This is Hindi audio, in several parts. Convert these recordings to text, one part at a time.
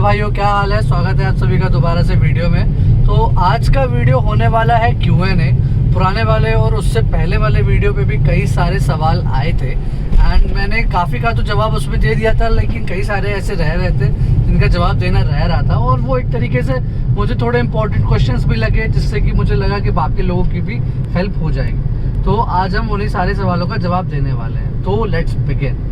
भाइयों, क्या हाल है। स्वागत है आप सभी का दोबारा से वीडियो में। तो आज का वीडियो होने वाला है Q&A। पुराने वाले और उससे पहले वाले वीडियो पे भी कई सारे सवाल आए थे एंड मैंने काफ़ी का तो जवाब उसमें दे दिया था, लेकिन कई सारे ऐसे रह रहे थे जिनका जवाब देना रह रहा था और वो एक तरीके से मुझे थोड़े इंपॉर्टेंट क्वेश्चंस भी लगे, जिससे कि मुझे लगा कि बाकी लोगों की भी हेल्प हो जाएगी। तो आज हम उन्हीं सारे सवालों का जवाब देने वाले हैं। तो लेट्स बिगिन।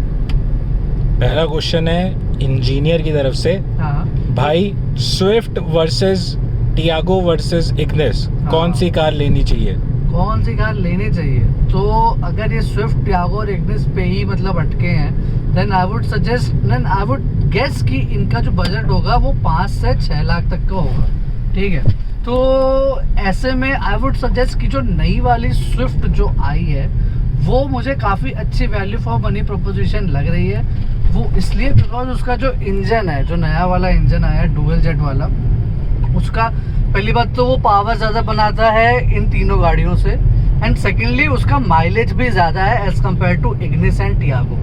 पहला क्वेश्चन है इंजीनियर की तरफ से। हाँ भाई, Swift versus Tiago versus Ignis, कौन सी कार लेनी चाहिए? कौन सी कार लेनी चाहिए? तो अगर ये स्विफ्ट, टियागो और इग्निस पे ही मतलब अटके हैं, देन आई वुड गेस कि इनका जो बजट होगा वो 5 से 6 लाख तक का होगा। ठीक है, तो ऐसे में आई वुड सजेस्ट कि जो नई वाली स्विफ्ट जो आई है वो मुझे काफ़ी अच्छी वैल्यू फॉर मनी प्रोपोजिशन लग रही है। वो इसलिए बिकॉज उसका जो इंजन है, जो नया वाला इंजन आया है डुअल जेट वाला, उसका पहली बात तो वो पावर ज़्यादा बनाता है इन तीनों गाड़ियों से, एंड सेकेंडली उसका माइलेज भी ज़्यादा है as compare to Ignis and Tiago.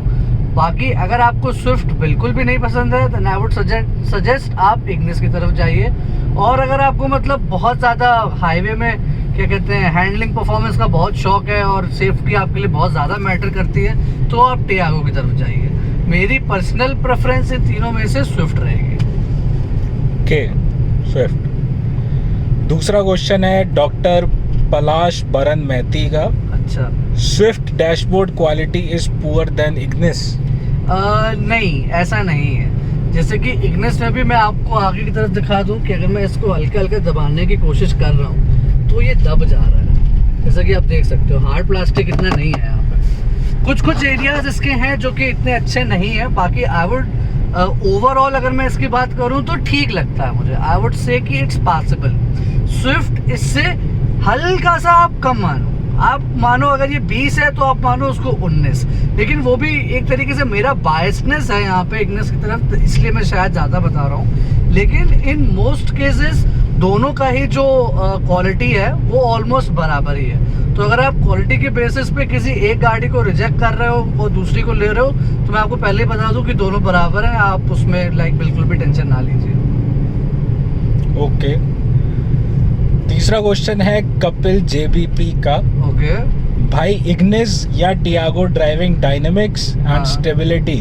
बाकी अगर आपको स्विफ्ट बिल्कुल भी नहीं पसंद है तो आई वुड सजेस्ट आप इग्निस की तरफ जाइए। और अगर आपको मतलब बहुत ज़्यादा हाईवे में क्या कहते हैं हैंडलिंग परफॉर्मेंस का बहुत शौक है और सेफ्टी आपके लिए बहुत ज़्यादा मैटर करती है, तो आप टियागो की तरफ जाइए। मेरी पर्सनल प्रेफरेंस इन तीनों में से स्विफ्ट रहेगी। Okay, Swift. दूसरा क्वेश्चन है डॉक्टर पलाश बरन मैती का। अच्छा, Swift dashboard quality is poor then Ignis? नहीं, ऐसा नहीं है। जैसे कि इग्निस में भी मैं आपको आगे की तरफ दिखा दूं कि अगर मैं इसको हल्के हल्के दबाने की कोशिश कर रहा हूं तो ये दब जा रहा है, जैसा कि आप देख सकते हो। हार्ड प्लास्टिक इतना नहीं है यहाँ पे। कुछ एरियाज इसके हैं जो कि इतने अच्छे नहीं है। बाकी आई वुड ओवरऑल अगर मैं इसकी बात करूं तो ठीक लगता है मुझे। आई वुड से कि इट्स पॉसिबल। स्विफ्ट इससे हल्का सा आप कम मानो, आप मानो अगर ये 20 है तो आप मानो उसको 19, लेकिन वो भी एक तरीके से मेरा बायसनेस है यहाँ पे इग्निस की तरफ, इसलिए मैं शायद ज़्यादा बता रहा हूँ। लेकिन इन मोस्ट केसेस दोनों का ही जो क्वालिटी है वो ऑलमोस्ट बराबर ही है। तो अगर आप क्वालिटी के बेसिस पे किसी एक गाड़ी को रिजेक्ट कर रहे हो और दूसरी को ले रहे हो, तो मैं आपको पहले ही बता दूं कि दोनों बराबर हैं। आप उसमें बिल्कुल भी टेंशन ना लीजिए। ओके। तीसरा क्वेश्चन है कपिल JBP का। ओके भाई, इग्निस या Tiago driving dynamics and stability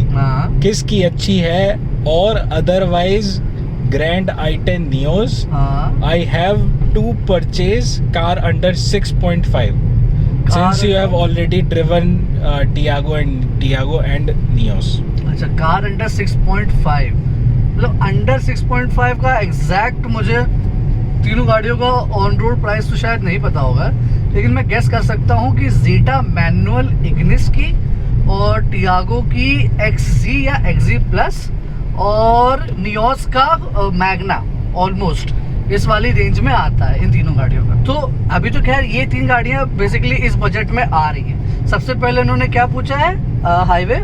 किसकी अच्छी है? और otherwise grand i10 Neos, I have to purchase car under 6.5 since you have already driven Tiago and Neos. अच्छा, कार अंडर 6.5 मतलब अंडर 6.5 का एग्जैक्ट मुझे तीनों गाड़ियों का ऑन रोड प्राइस तो शायद नहीं पता होगा, लेकिन मैं गेस कर सकता हूँ कि जीटा मैनुअल इग्निस की और टियागो की XZ या XZ प्लस और नियोस का मैग्ना ऑलमोस्ट इस वाली रेंज में आता है इन तीनों गाड़ियों का। तो अभी तो खैर ये 3 गाड़ियाँ बेसिकली इस बजट में आ रही हैं। सबसे पहले उन्होंने क्या पूछा है? Highway,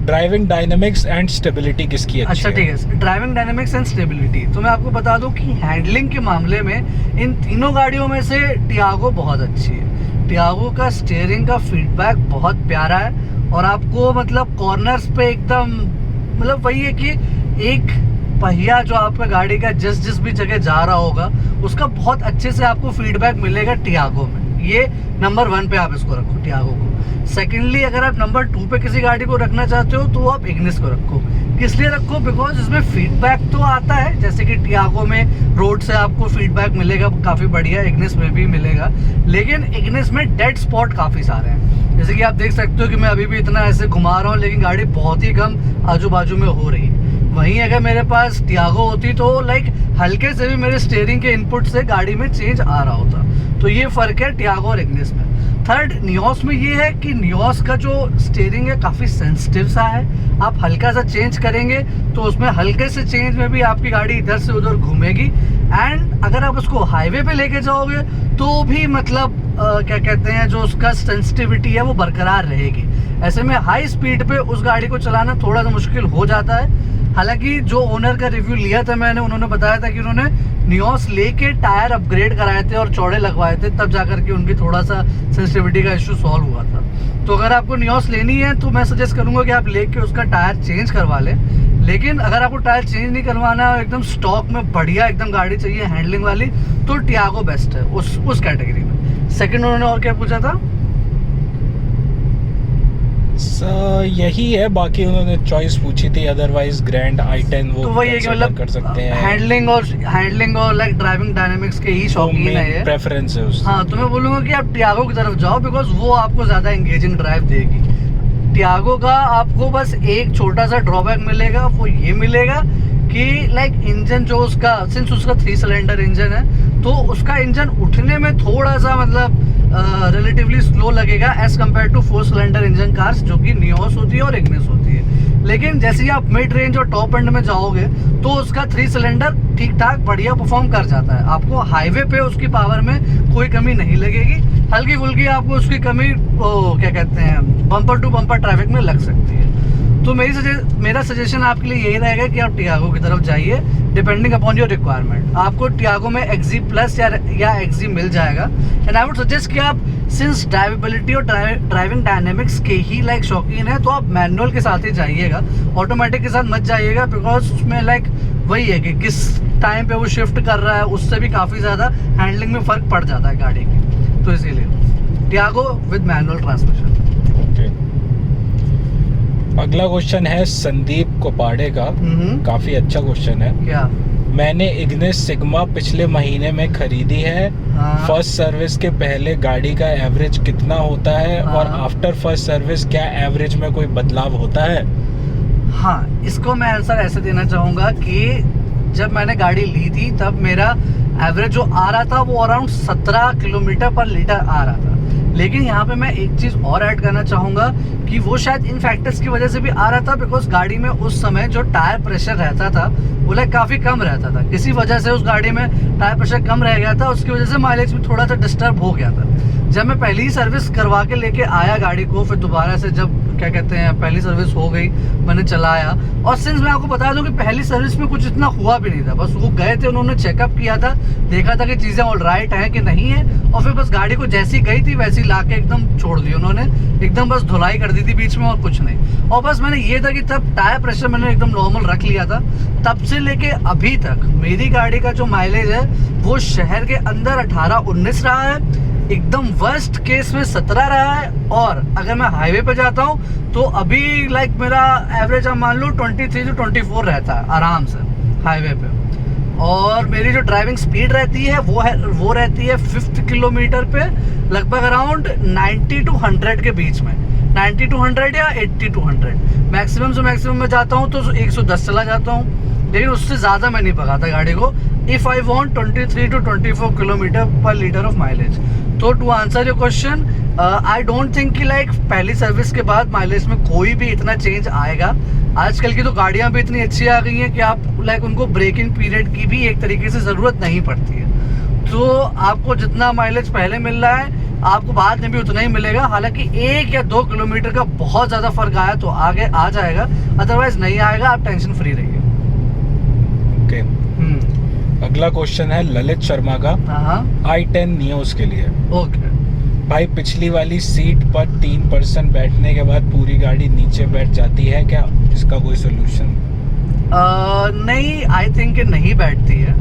driving dynamics and stability किसकी अच्छी अच्छा है? ठीक है, ड्राइविंग डायनेमिक्स एंड स्टेबिलिटी। तो मैं आपको बता दूं कि हैंडलिंग के मामले में इन तीनों गाड़ियों में से टियागो बहुत अच्छी है। टियागो का स्टीयरिंग का फीडबैक बहुत प्यारा है और आपको मतलब कॉर्नर्स पे एकदम मतलब वही है कि एक पहिया जो आपका गाड़ी का जिस भी जगह जा रहा होगा उसका बहुत अच्छे से आपको फीडबैक मिलेगा टियागो में। ये नंबर 1 पे आप इसको रखो टियागो को। सेकेंडली अगर आप नंबर 2 पे किसी गाड़ी को रखना चाहते हो तो आप इग्निस को रखो। किस लिए रखो? बिकॉज इसमें फीडबैक तो आता है, जैसे कि टियागो में रोड से आपको फीडबैक मिलेगा काफ़ी बढ़िया, इग्निस में भी मिलेगा, लेकिन इग्निस में डेड स्पॉट काफ़ी सारे हैं। जैसे कि आप देख सकते हो कि मैं अभी भी इतना ऐसे घुमा रहा हूँ लेकिन गाड़ी बहुत ही कम आजू बाजू में हो रही है। वहीं अगर मेरे पास टियागो होती तो हल्के से भी मेरे स्टीयरिंग के इनपुट से गाड़ी में चेंज आ रहा होता। तो ये फ़र्क है टियागो और इग्निस में। थर्ड, नियोस में ये है कि नियोस का जो स्टीयरिंग है काफ़ी सेंसिटिव सा है। आप हल्का सा चेंज करेंगे तो उसमें हल्के से चेंज में भी आपकी गाड़ी इधर से उधर घूमेगी, एंड अगर आप उसको हाईवे पे लेके जाओगे तो भी मतलब क्या कहते हैं जो उसका सेंसिटिविटी है वो बरकरार रहेगी। ऐसे में हाई स्पीड पे उस गाड़ी को चलाना थोड़ा सा मुश्किल हो जाता है। हालांकि जो ओनर का रिव्यू लिया था मैंने, उन्होंने बताया था कि उन्होंने नियोस लेके टायर अपग्रेड कराए थे और चौड़े लगवाए थे, तब जाकर के उनकी थोड़ा सा सेंसिटिविटी का इशू सॉल्व हुआ था। तो अगर आपको नियोस लेनी है तो मैं सजेस्ट करूंगा कि आप लेके उसका टायर चेंज करवा लें। लेकिन अगर आपको टायर चेंज नहीं करवाना है, एकदम स्टॉक में बढ़िया एकदम गाड़ी चाहिए हैंडलिंग वाली, तो टियागो बेस्ट है उस कैटेगरी में। सेकंड उन्होंने और क्या पूछा था? यही है, बाकी उन्होंने चॉइस पूछी थी, अदरवाइज ग्रैंड i10 वो तो वही है कि मतलब कर सकते हैं। हैंडलिंग और लाइक ड्राइविंग डायनेमिक्स के ही शौकीन है ये, प्रेफरेंस है उसका। हाँ, तो मैं बोलूँगा कि आप टियागो की तरफ जाओ, बिकॉज वो आपको ज़्यादा एंगेजिंग ड्राइव देगी। टियागो का आपको बस एक छोटा सा ड्रॉबैक मिलेगा, वो ये मिलेगा कि लाइक इंजन जो उसका, सिंस उसका 3 सिलेंडर इंजन है, तो उसका इंजन उठने में थोड़ा सा मतलब रिलेटिवली स्लो लगेगा as compare to 4 cylinder engine cars जो कि नियोस होती है और इग्निस होती है। लेकिन जैसे ही आप मिड रेंज और टॉप एंड में जाओगे तो उसका 3 सिलेंडर ठीक ठाक बढ़िया परफॉर्म कर जाता है। आपको हाईवे पे उसकी पावर में कोई कमी नहीं लगेगी, हल्की फुल्की आपको उसकी कमी क्या कहते हैं बम्पर टू बम्पर ट्रैफिक में लग सकती है। तो मेरा सजेशन आपके लिए यही रहेगा कि आप टियागो की तरफ जाइए, डिपेंडिंग अपॉन योर रिक्वायरमेंट। आपको टियागो में एक्जी प्लस या एक्जी मिल जाएगा। एंड आई वुड सजेस्ट कि आप सिंस ड्राइवेबिलिटी और ड्राइविंग डायनेमिक्स के ही लाइक शौकीन है, तो आप मैनुअल के साथ ही जाइएगा, ऑटोमेटिक के साथ मत जाइएगा, बिकॉज उसमें लाइक वही है कि किस टाइम पे वो शिफ्ट कर रहा है, उससे भी काफ़ी ज़्यादा हैंडलिंग में फ़र्क पड़ जाता है गाड़ी की। तो इसीलिए टियागो विद मैनुअल ट्रांसमिशन। अगला क्वेश्चन है संदीप कोपाड़े का, काफी अच्छा क्वेश्चन है। क्या? मैंने इग्निस सिग्मा पिछले महीने में खरीदी है। फर्स्ट सर्विस के पहले गाड़ी का एवरेज कितना होता है और आफ्टर फर्स्ट सर्विस क्या एवरेज में कोई बदलाव होता है? हाँ, इसको मैं आंसर ऐसे देना चाहूँगा कि जब मैंने गाड़ी ली थी तब मेरा एवरेज जो आ रहा था वो अराउंड 17 किलोमीटर पर लीटर आ रहा था। लेकिन यहाँ पे मैं एक चीज़ और ऐड करना चाहूँगा कि वो शायद इन फैक्टर्स की वजह से भी आ रहा था, बिकॉज गाड़ी में उस समय जो टायर प्रेशर रहता था वो लाइक काफ़ी कम रहता था। किसी वजह से उस गाड़ी में टायर प्रेशर कम रह गया था, उसकी वजह से माइलेज भी थोड़ा सा डिस्टर्ब हो गया था। जब मैं पहली ही सर्विस करवा के लेके आया गाड़ी को, फिर दोबारा से जब क्या कहते हैं पहली सर्विस हो गई, मैंने चलाया, और सिंस मैं आपको बता दूं कि पहली सर्विस में कुछ इतना हुआ भी नहीं था, बस वो गए थे, उन्होंने चेकअप किया था, देखा था कि चीज़ें ऑल राइट हैं कि नहीं है, और फिर बस गाड़ी को जैसी गई थी वैसी ला के एकदम छोड़ दी उन्होंने, एकदम बस धुलाई कर दी थी बीच में और कुछ नहीं। और बस मैंने ये था कि तब टायर प्रेशर मैंने एकदम नॉर्मल रख लिया था। तब से लेके अभी तक मेरी गाड़ी का जो माइलेज है वो शहर के अंदर 18-19 रहा है, एकदम वर्स्ट केस में 17 रहा है, और अगर मैं हाईवे पे जाता हूँ तो अभी लाइक मेरा एवरेज आप मान लो 23 से 24 रहता है आराम से हाईवे पे। और मेरी जो ड्राइविंग स्पीड रहती है वो रहती है 50 किलोमीटर पे लगभग अराउंड 90 to 100 के बीच में, 90 to 100 या 80 to 100। मैक्सिमम से मैक्सिमम में जाता हूँ तो 110 चला जाता हूँ, लेकिन उससे ज़्यादा मैं नहीं भगाता गाड़ी को if I want 23 to 24 kilometre per litre of mileage. तो to answer your question, I don't think कि लाइक पहली सर्विस के बाद माइलेज में कोई भी इतना चेंज आएगा। आजकल की तो गाड़ियाँ भी इतनी अच्छी आ गई हैं कि आप लाइक उनको ब्रेकिंग पीरियड की भी एक तरीके से ज़रूरत नहीं पड़ती है। तो आपको जितना माइलेज पहले मिल रहा है आपको बाद में भी उतना ही मिलेगा। हालांकि 1 या 2 किलोमीटर का बहुत ज़्यादा फर्क आया तो आगे आ जाएगा, अदरवाइज नहीं आएगा, आप टेंशन फ्री रहिए। ओके, अगला क्वेश्चन है ललित शर्मा का i10 नियोस के लिए। ओके भाई, पिछली वाली सीट पर 3% बैठने के बाद पूरी गाड़ी नीचे बैठ जाती है क्या? इसका कोई सोल्यूशन? नहीं, आई थिंक नहीं बैठती है।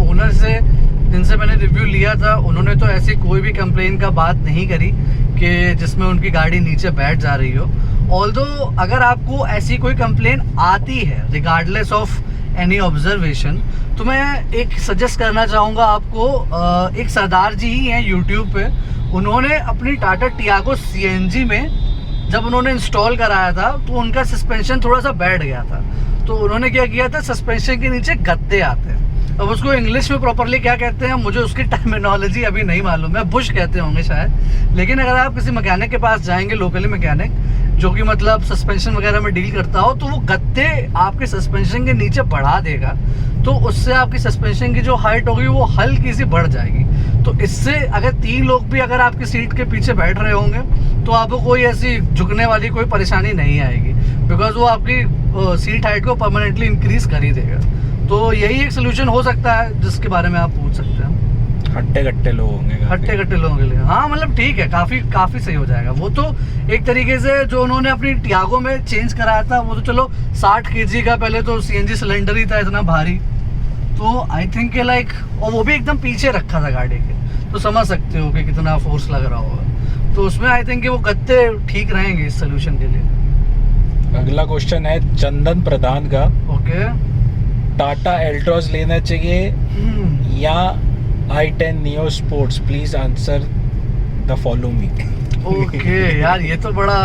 ओनर से जिनसे मैंने रिव्यू लिया था उन्होंने तो ऐसी कोई भी कंप्लेन का बात नहीं करी कि जिसमें उनकी गाड़ी नीचे बैठ जा रही हो। ऑल्दो अगर आपको ऐसी कोई कंप्लेन आती है रिगार्डलेस ऑफ एनी ऑब्जर्वेशन, तो मैं एक सजेस्ट करना चाहूँगा आपको। एक सरदार जी ही हैं यूट्यूब पे, उन्होंने अपनी टाटा टियागो CNG में जब उन्होंने इंस्टॉल कराया था तो उनका सस्पेंशन थोड़ा सा बैठ गया था। तो उन्होंने क्या किया था, सस्पेंशन के नीचे गत्ते आते हैं, अब उसको इंग्लिश में प्रॉपरली क्या कहते हैं मुझे उसकी टर्मिनोलॉजी अभी नहीं मालूम है, बुश कहते होंगे शायद। लेकिन अगर आप किसी मैकेनिक के पास जाएंगे, लोकली मैकेनिक जो कि मतलब सस्पेंशन वगैरह में डील करता हो, तो वो गत्ते आपके सस्पेंशन के नीचे बढ़ा देगा, तो उससे आपकी सस्पेंशन की जो हाइट होगी वो हल्की सी बढ़ जाएगी। तो इससे अगर 3 लोग भी अगर आपकी सीट के पीछे बैठ रहे होंगे तो आपको कोई ऐसी झुकने वाली कोई परेशानी नहीं आएगी, बिकॉज वो आपकी सीट हाइट को परमानेंटली इंक्रीज कर ही देगा। तो यही एक सोल्यूशन हो सकता है जिसके बारे में आप पूछ सकते हैं। हट्टे कट्टे लोग होंगे, हट्टे कट्टे लोगों के लिए। हाँ मतलब ठीक है, काफी सही हो जाएगा वो तो। एक तरीके से जो उन्होंने अपनी टियागो में चेंज कराया था वो तो चलो 60 kg का पहले तो सीएनजी सिलेंडर ही था इतना भारी, तो आई थिंक लाइक, और वो भी एकदम पीछे रखा था गाड़ी के, तो समझ सकते हो कि कितना फोर्स लग रहा होगा। तो उसमें आई थिंक वो गत्ते ठीक रहेंगे इस सोल्यूशन के लिए। अगला क्वेश्चन है चंदन प्रधान का। ओके, टाटा एल्ट्रॉस लेना चाहिए या i10 Neo sports, please answer the follow me. Okay यार ये तो बड़ा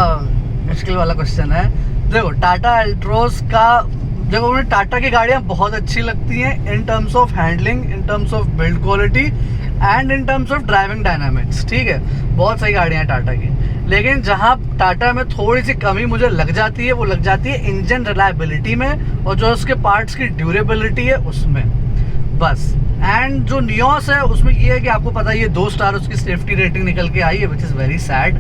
मुश्किल वाला क्वेश्चन है। देखो टाटा एल्ट्रोस का, देखो मुझे टाटा की गाड़ियाँ बहुत अच्छी लगती हैं in terms of handling, in terms of build quality and in terms of driving dynamics, ठीक है, बहुत सही गाड़ियाँ हैं टाटा की। लेकिन जहाँ टाटा में थोड़ी सी कमी मुझे लग जाती है वो लग जाती है इंजन रिलायबिलिटी में और जो उसके पार्ट्स की ड्यूरेबिलिटी है उसमें, बस। एंड जो नियोस है उसमें ये है कि आपको पता है ये 2 स्टार उसकी सेफ्टी रेटिंग निकल के आई है, विच इज़ वेरी सैड।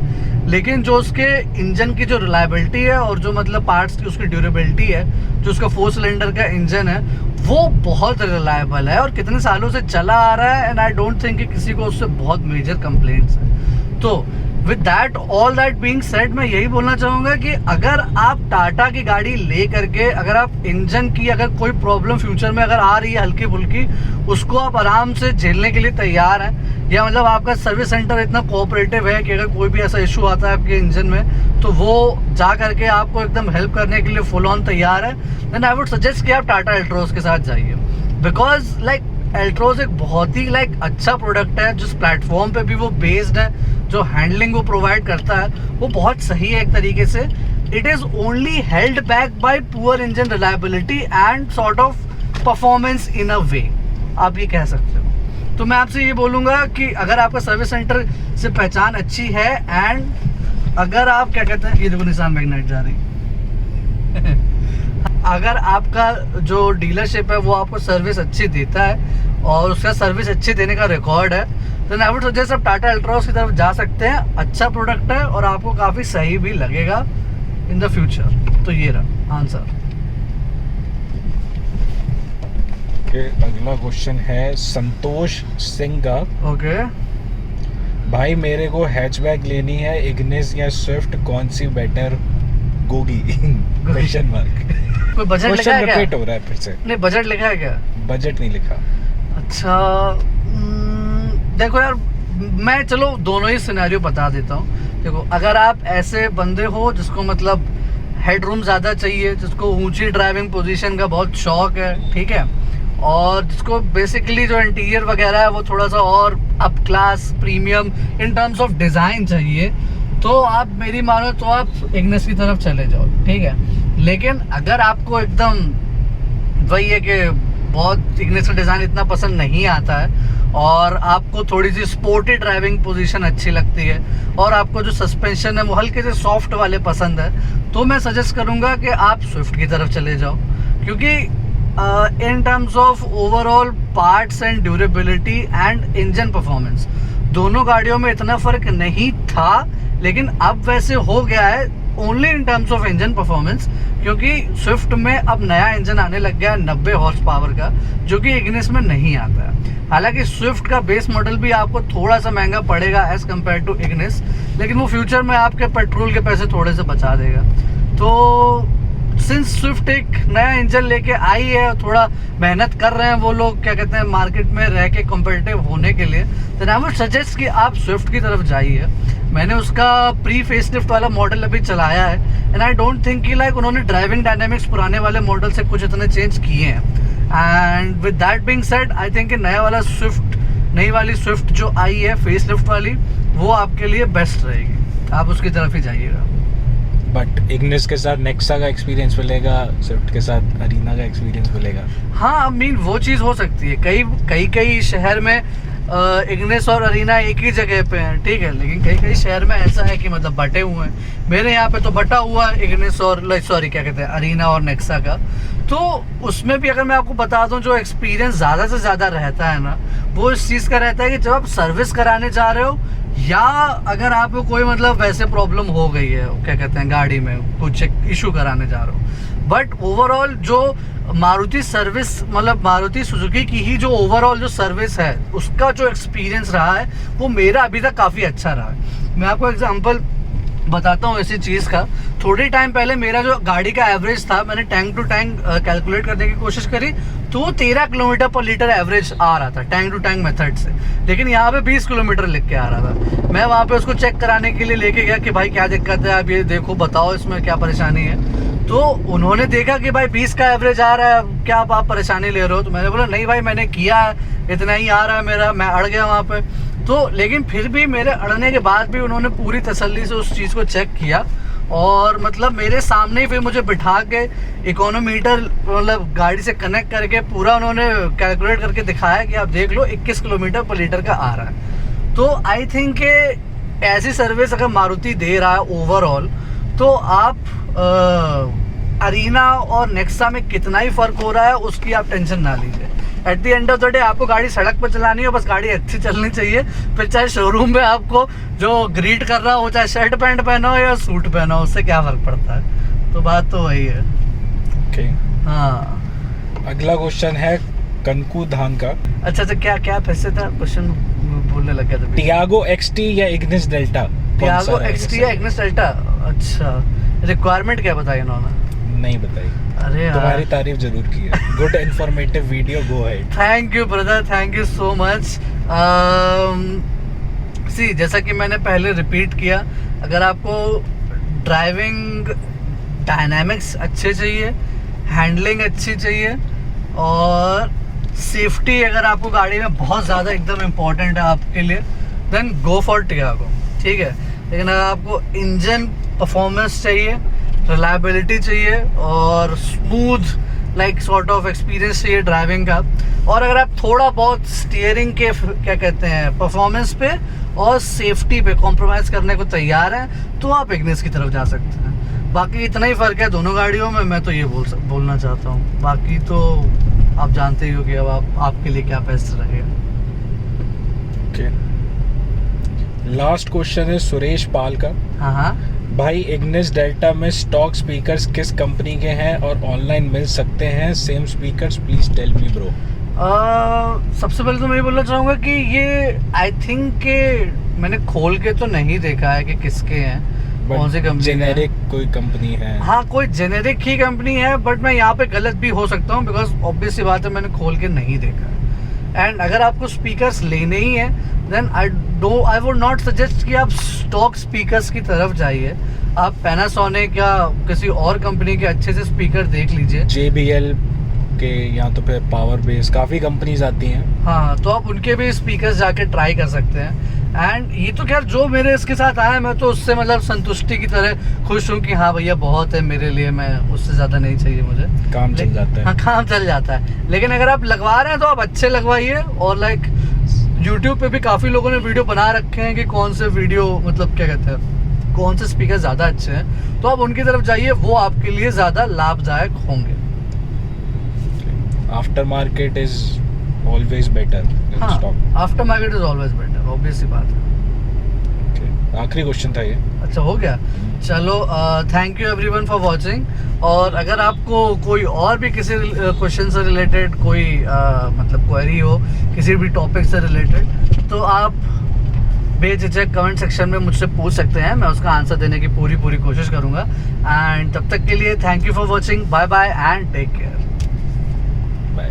लेकिन जो उसके इंजन की जो रिलायबिलिटी है और जो मतलब पार्ट्स की उसकी ड्यूरेबिलिटी है, जो उसका 4 सिलेंडर का इंजन है वो बहुत रिलायबल है और कितने सालों से चला आ रहा है। एंड आई डोंट थिंक कि किसी को उससे बहुत मेजर कंप्लेंट्स है। तो with that all that being said, मैं यही बोलना चाहूँगा कि अगर आप टाटा की गाड़ी ले करके, अगर आप इंजन की अगर कोई प्रॉब्लम फ्यूचर में अगर आ रही है हल्की फुल्की, उसको आप आराम से झेलने के लिए तैयार हैं, या मतलब आपका सर्विस सेंटर इतना कोऑपरेटिव है कि अगर कोई भी ऐसा इशू आता है आपके इंजन में तो वो जा करके आपको एकदम हेल्प करने के लिए फुल ऑन तैयार है, देन आई वुड सजेस्ट कि आप टाटा एल्ट्रोस के साथ जाइए। बिकॉज लाइक एल्ट्रोस एक बहुत ही लाइक अच्छा प्रोडक्ट है, जिस प्लेटफॉर्म पे भी वो बेस्ड है, जो हैंडलिंग वो प्रोवाइड करता है वो बहुत सही है एक तरीके से। It is only held back by poor engine reliability and sort of performance in a way, आप ये कह सकते हो। तो मैं आपसे ये बोलूँगा कि अगर आपका सर्विस सेंटर से पहचान अच्छी है एंड अगर आप क्या कहते हैं, ये देखो निसान मैग्नाइट जा रही अगर आपका जो डीलरशिप है वो आपको सर्विस अच्छी देता है और उसका सर्विस अच्छी देने का रिकॉर्ड है, तो आई वुड सजेस्ट आप टाटा एल्ट्रोस की तरफ जा सकते हैं। अच्छा प्रोडक्ट है और आपको काफ़ी सही भी लगेगा इन द फ्यूचर। तो ये रहा आंसर। अगला क्वेश्चन है संतोष सिंह का। ओके भाई मेरे को हैचबैक लेनी है, इग्निस या स्विफ्ट, कौन सी बेटर गोगी? Question mark. कोई बजट लिखा है क्या? रिपीट हो रहा है फिर से। नहीं बजट लिखा है क्या? बजट नहीं लिखा। अच्छा देखो यार, मैं चलो दोनों ही सिनेरियो बता देता हूँ। देखो अगर आप ऐसे बंदे हो जिसको मतलब हेडरूम ज़्यादा चाहिए, जिसको ऊंची ड्राइविंग पोजीशन का बहुत शौक है, ठीक है, और जिसको बेसिकली जो इंटीरियर वगैरह है वो थोड़ा सा और up class premium in terms of design चाहिए, तो आप मेरी मानो तो आप इग्निस की तरफ चले जाओ, ठीक है। लेकिन अगर आपको एकदम वही है कि बहुत इग्निस का डिज़ाइन इतना पसंद नहीं आता है और आपको थोड़ी सी स्पोर्टी ड्राइविंग पोजीशन अच्छी लगती है और आपको जो सस्पेंशन है वो हल्के से सॉफ्ट वाले पसंद है, तो मैं सजेस्ट करूँगा कि आप स्विफ्ट की तरफ चले जाओ। क्योंकि in terms of overall parts and durability and engine performance दोनों गाड़ियों में इतना फ़र्क नहीं था, लेकिन अब वैसे हो गया है only in terms of engine performance, क्योंकि स्विफ्ट में अब नया इंजन आने लग गया है 90 हॉर्स पावर का, जो कि इग्निस में नहीं आता है। हालांकि स्विफ्ट का बेस मॉडल भी आपको थोड़ा सा महंगा पड़ेगा एज कम्पेयर टू इग्निस, लेकिन वो फ्यूचर में आपके पेट्रोल के पैसे थोड़े से बचा देगा। तो सिंस स्विफ्ट एक नया इंजन लेके आई है, थोड़ा मेहनत कर रहे हैं वो लोग, क्या कहते हैं, मार्केट में रह के कॉम्पिटिटिव होने के लिए, तो आई वुड सजेस्ट कि आप स्विफ्ट की तरफ जाइए। मैंने उसका प्री फेसलिफ्ट वाला मॉडल अभी चलाया है एंड आई डोंट थिंक कि लाइक उन्होंने ड्राइविंग डायनामिक्स पुराने वाले मॉडल से कुछ इतने चेंज किए हैं। And with that being said, I think नया वाला स्विफ्ट, नई वाली स्विफ्ट जो आई है फेसलिफ्ट वाली, वो आपके लिए बेस्ट रहेगी, आप उसकी तरफ ही जाइएगा। बट इग्निस के साथ नेक्सा का एक्सपीरियंस मिलेगा, स्विफ्ट के साथ अरीना का एक्सपीरियंस मिलेगा। हाँ आई मीन वो चीज़ हो सकती है, कई शहर में इग्निस और अरीना एक ही जगह पे हैं, ठीक है, लेकिन कई शहर में ऐसा है कि मतलब बटे हुए हैं। मेरे यहाँ पे तो बटा हुआ है इग्निस और क्या कहते हैं, अरीना और नेक्सा का। तो उसमें भी अगर मैं आपको बता दूं, जो एक्सपीरियंस ज़्यादा से ज़्यादा रहता है ना, वो इस चीज़ का रहता है कि जब आप सर्विस कराने जा रहे हो या अगर आपको कोई मतलब वैसे प्रॉब्लम हो गई है, क्या कहते हैं, गाड़ी में कुछ इशू कराने जा रहे हो, बट ओवरऑल जो मारुति सर्विस, मतलब मारुति सुजुकी की ही जो ओवरऑल जो सर्विस है उसका जो एक्सपीरियंस रहा है वो मेरा अभी तक काफ़ी अच्छा रहा है। मैं आपको एग्जांपल बताता हूँ ऐसी चीज़ का। थोड़ी टाइम पहले मेरा जो गाड़ी का एवरेज था, मैंने टैंक टू टैंक कैलकुलेट करने की कोशिश करी तो 13 किलोमीटर पर लीटर एवरेज आ रहा था टैंक टू टैंक मेथड से, लेकिन यहाँ पे 20 किलोमीटर लिख के आ रहा था। मैं वहाँ पे उसको चेक कराने के लिए लेके गया कि भाई क्या दिक्कत है, आप ये देखो बताओ इसमें क्या परेशानी है। तो उन्होंने देखा कि भाई 20 का एवरेज आ रहा है, क्या आप परेशानी ले रहे हो? तो मैंने बोला नहीं भाई मैंने किया है, इतना ही आ रहा है मेरा, मैं अड़ गया वहाँ पे। तो लेकिन फिर भी मेरे अड़ने के बाद भी उन्होंने पूरी तसल्ली से उस चीज़ को चेक किया और मतलब मेरे सामने ही फिर मुझे बिठा के इकोनोमीटर मतलब गाड़ी से कनेक्ट करके पूरा उन्होंने कैलकुलेट करके दिखाया कि आप देख लो 21 किलोमीटर पर लीटर का आ रहा है। तो आई थिंक ऐसी सर्विस अगर मारुति दे रहा है ओवरऑल, तो आप अरीना और नेक्सा में कितना ही फ़र्क हो रहा है उसकी आप टेंशन ना लीजिए। At the end of the day आपको गाड़ी सड़क पर चलानी है, बस गाड़ी अच्छी चलनी चाहिए। फिर चाहे शोरूम में आपको जो ग्रीट कर रहा हो चाहे शर्ट पैंट पहना हो या सूट पहना हो, उससे क्या फ़र्क पड़ता है। तो बात तो वही है। ओके हाँ, अगला क्वेश्चन है कनकू धान का। अच्छा क्या क्या पैसे था क्वेश्चन बोलने लग गया था। टियागो एक्सटी या इग्निस डेल्टा? टियागो एक्सटी या इग्निस डेल्टा? अच्छा, रिक्वायरमेंट क्या बताई इन्होंने? नहीं बताई। अरे यार, तुम्हारी तारीफ जरूर की है। Good informative video, go ahead. Thank you brother, thank you so much. See जैसा कि मैंने पहले रिपीट किया, अगर आपको ड्राइविंग डायनामिक्स अच्छे चाहिए, हैंडलिंग अच्छी चाहिए और सेफ्टी अगर आपको गाड़ी में बहुत ज़्यादा एकदम इम्पोर्टेंट है आपके लिए, देन गो फॉर टियागो, ठीक है। लेकिन अगर आपको इंजन परफॉर्मेंस चाहिए, रिलायबिलिटी चाहिए और smooth like sort of experience चाहिए ड्राइविंग का, और अगर आप थोड़ा बहुत स्टीयरिंग के क्या कहते हैं परफॉर्मेंस पे और सेफ्टी पे कॉम्प्रोमाइज़ करने को तैयार हैं, तो आप इग्निस की तरफ जा सकते हैं। बाकी इतना ही फ़र्क है दोनों गाड़ियों में, मैं तो ये बोलना चाहता हूँ। बाकी तो आप जानते ही हो कि अब आपके लिए क्या बेस्ट रहेगा। लास्ट क्वेश्चन है सुरेश पाल का। हाँ, भाई इग्निस डेल्टा में स्टॉक स्पीकर्स किस कंपनी के हैं और ऑनलाइन मिल सकते हैं same speakers? Please tell me bro. सबसे पहले तो मैं ये बोलना चाहूँगा कि ये आई थिंक के मैंने खोल के तो नहीं देखा है कि किसके हैं, कौन सी कंपनी। जेनेरिक कोई कंपनी है? हाँ, कोई जेनेरिक ही कंपनी है, बट मैं यहाँ पे गलत भी हो सकता हूँ बिकॉज ऑब्वियस सी बात है मैंने खोल के नहीं देखा है। एंड अगर आपको स्पीकर्स लेने ही हैं then I would not suggest कि आप स्टॉक स्पीकर्स की तरफ जाइए। आप पैनासोनिक या किसी और कंपनी के अच्छे से स्पीकर देख लीजिए, JBL के या तो फिर पावर बेस, काफ़ी कंपनीज आती हैं। हाँ, तो आप उनके भी स्पीकर्स जाके ट्राई कर सकते हैं। एंड ये तो खैर जो मेरे इसके साथ आया मैं तो उससे मतलब संतुष्टि की तरह खुश हूँ कि हाँ भैया बहुत है मेरे लिए, मैं उससे ज़्यादा नहीं चाहिए मुझे, काम चल जाता है। हाँ, काम चल जाता है। लेकिन अगर आप लगवा रहे हैं तो आप अच्छे लगवाइए। और लाइक यूट्यूब पे भी काफ़ी लोगों ने वीडियो बना रखे हैं कि कौन से वीडियो मतलब क्या कहते हैं कौन से स्पीकर ज़्यादा अच्छे हैं, तो आप उनकी तरफ जाइए, वो आपके लिए ज़्यादा लाभदायक होंगे। After market is always better. हाँ, after market is always better, obvious सी बात है। आखिरी क्वेश्चन था ये। अच्छा, हो गया। चलो, thank you everyone for watching. और अगर आपको कोई और भी किसी क्वेश्चन से रिलेटेड कोई मतलब क्वेरी हो किसी भी टॉपिक से रिलेटेड, तो आप बेझिझक कमेंट सेक्शन में मुझसे पूछ सकते हैं, मैं उसका आंसर देने की पूरी कोशिश करूँगा। एंड तब तक के लिए thank you for watching, bye bye and take care. Bye.